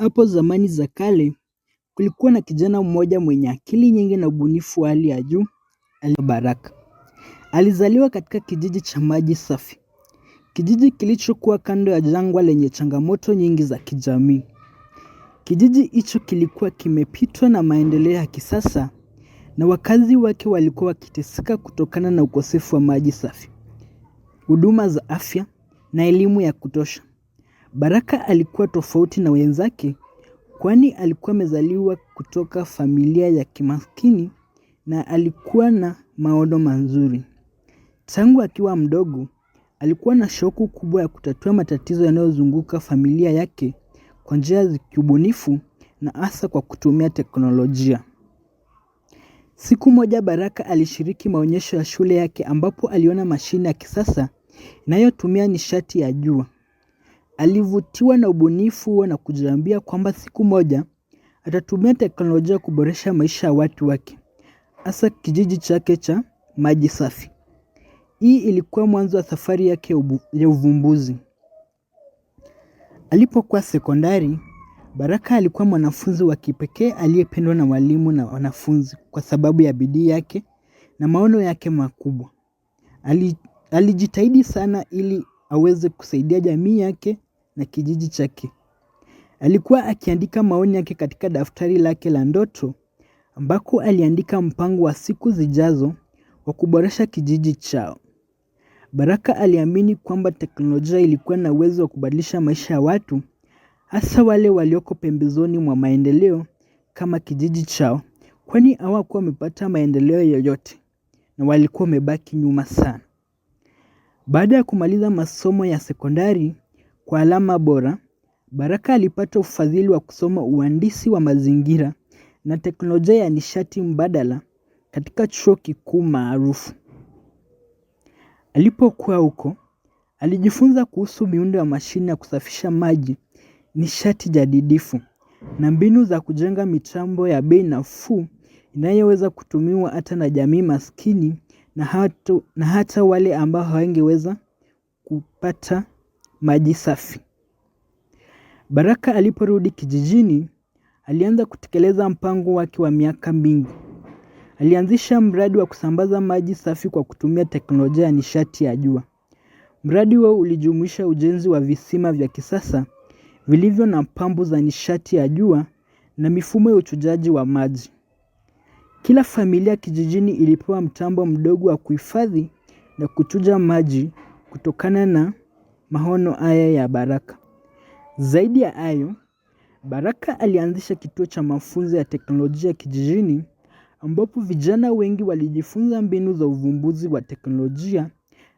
Hapo zamani za kale, kulikuwa na kijana mmoja mwenye akili nyingi na ubunifu wa hali ya juu, aliitwa Baraka. Alizaliwa katika kijiji cha maji safi. Kijiji kilichokuwa kando ya jangwa lenye changamoto nyingi za kijamii. Kijiji hicho kilikuwa kimepitwa na maendeleo ya kisasa na wakazi wake walikuwa wakiteseka kutokana na ukosefu wa maji safi, huduma za afya na elimu ya kutosha. Baraka alikuwa tofauti na wenzake kwani alikuwa amezaliwa kutoka familia ya kimaskini na alikuwa na maono mazuri. Tangu akiwa mdogo, alikuwa na shauku kubwa ya kutatua matatizo yanayozunguka familia yake kwa njia za kiubunifu na hasa kwa kutumia teknolojia. Siku moja Baraka alishiriki maonyesho ya shule yake ambapo aliona mashine ya kisasa inayotumia nishati ya jua. Alivutiwa na ubunifu huo na kujiambia kwamba siku moja atatumia teknolojia kuboresha maisha ya watu wake, hasa kijiji chake cha maji safi. Hii ilikuwa mwanzo wa safari yake ya uvumbuzi. Alipokuwa sekondari, Baraka alikuwa mwanafunzi wa kipekee aliyependwa na walimu na wanafunzi kwa sababu ya bidii yake na maono yake makubwa. Alijitahidi sana ili aweze kusaidia jamii yake na kijiji chake. Alikuwa akiandika maoni yake katika daftari lake la ndoto ambako aliandika mpango wa siku zijazo wa kuboresha kijiji chao. Baraka aliamini kwamba teknolojia ilikuwa na uwezo wa kubadilisha maisha ya watu, hasa wale walioko pembezoni mwa maendeleo kama kijiji chao, kwani hawakuwa wamepata maendeleo yoyote na walikuwa wamebaki nyuma sana. Baada ya kumaliza masomo ya sekondari kwa alama bora, Baraka alipata ufadhili wa kusoma uhandisi wa mazingira na teknolojia ya nishati mbadala katika chuo kikuu maarufu. Alipokuwa huko, alijifunza kuhusu miundo ya mashine ya kusafisha maji, nishati jadidifu na mbinu za kujenga mitambo ya bei nafuu inayoweza kutumiwa hata na jamii maskini na hata wale ambao hawangeweza kupata maji safi. Baraka aliporudi kijijini, alianza kutekeleza mpango wake wa miaka mingi. Alianzisha mradi wa kusambaza maji safi kwa kutumia teknolojia ya nishati ya jua. Mradi huo ulijumuisha ujenzi wa visima vya kisasa vilivyo na pampu za nishati ya jua na mifumo ya uchujaji wa maji. Kila familia kijijini ilipewa mtambo mdogo wa kuhifadhi na kuchuja maji kutokana na maono haya ya Baraka. Zaidi ya hayo, Baraka alianzisha kituo cha mafunzo ya teknolojia kijijini ambapo vijana wengi walijifunza mbinu za uvumbuzi wa teknolojia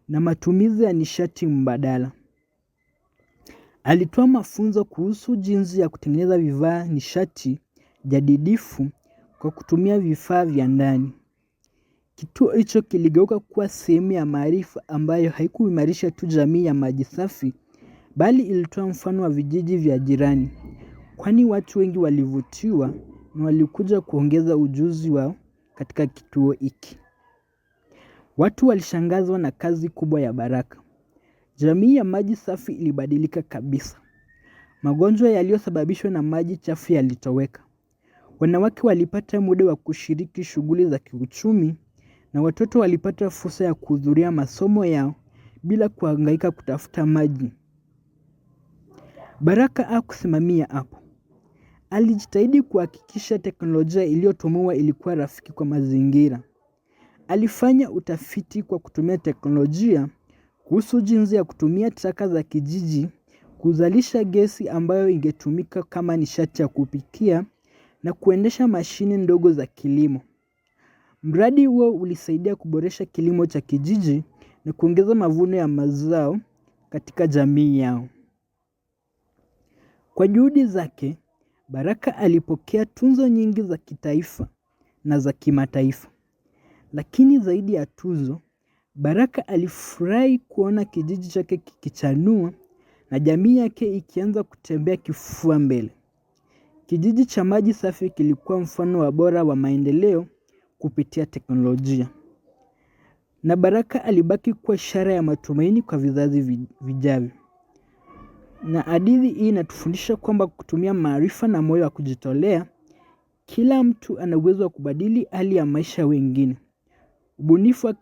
na matumizi ya nishati mbadala. Alitoa mafunzo kuhusu jinsi ya kutengeneza vifaa nishati jadidifu kwa kutumia vifaa vya ndani. Kituo hicho kiligeuka kuwa sehemu ya maarifa ambayo haikuimarisha tu jamii ya maji safi, bali ilitoa mfano wa vijiji vya jirani, kwani watu wengi walivutiwa na walikuja kuongeza ujuzi wao katika kituo hiki. Watu walishangazwa na kazi kubwa ya Baraka. Jamii ya maji safi ilibadilika kabisa. Magonjwa yaliyosababishwa na maji chafu yalitoweka. Wanawake walipata muda wa kushiriki shughuli za kiuchumi na watoto walipata fursa ya kuhudhuria masomo yao bila kuhangaika kutafuta maji. Baraka hakusimamia hapo. Alijitahidi kuhakikisha teknolojia iliyotumiwa ilikuwa rafiki kwa mazingira. Alifanya utafiti kwa kutumia teknolojia kuhusu jinsi ya kutumia taka za kijiji kuzalisha gesi ambayo ingetumika kama nishati ya kupikia na kuendesha mashine ndogo za kilimo. Mradi huo ulisaidia kuboresha kilimo cha kijiji na kuongeza mavuno ya mazao katika jamii yao. Kwa juhudi zake, Baraka alipokea tuzo nyingi za kitaifa na za kimataifa. Lakini zaidi ya tuzo, Baraka alifurahi kuona kijiji chake kikichanua na jamii yake ikianza kutembea kifua mbele. Kijiji cha maji safi kilikuwa mfano wa bora wa maendeleo kupitia teknolojia. Na Baraka alibaki kuwa ishara ya matumaini kwa vizazi vijavyo. Na hadithi hii inatufundisha kwamba kutumia maarifa na moyo wa kujitolea, kila mtu ana uwezo wa kubadili hali ya maisha ya wengine. Ubunifu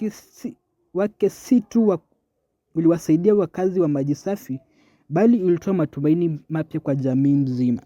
wake si tu uliwasaidia wakazi wa maji safi, bali ulitoa matumaini mapya kwa jamii nzima.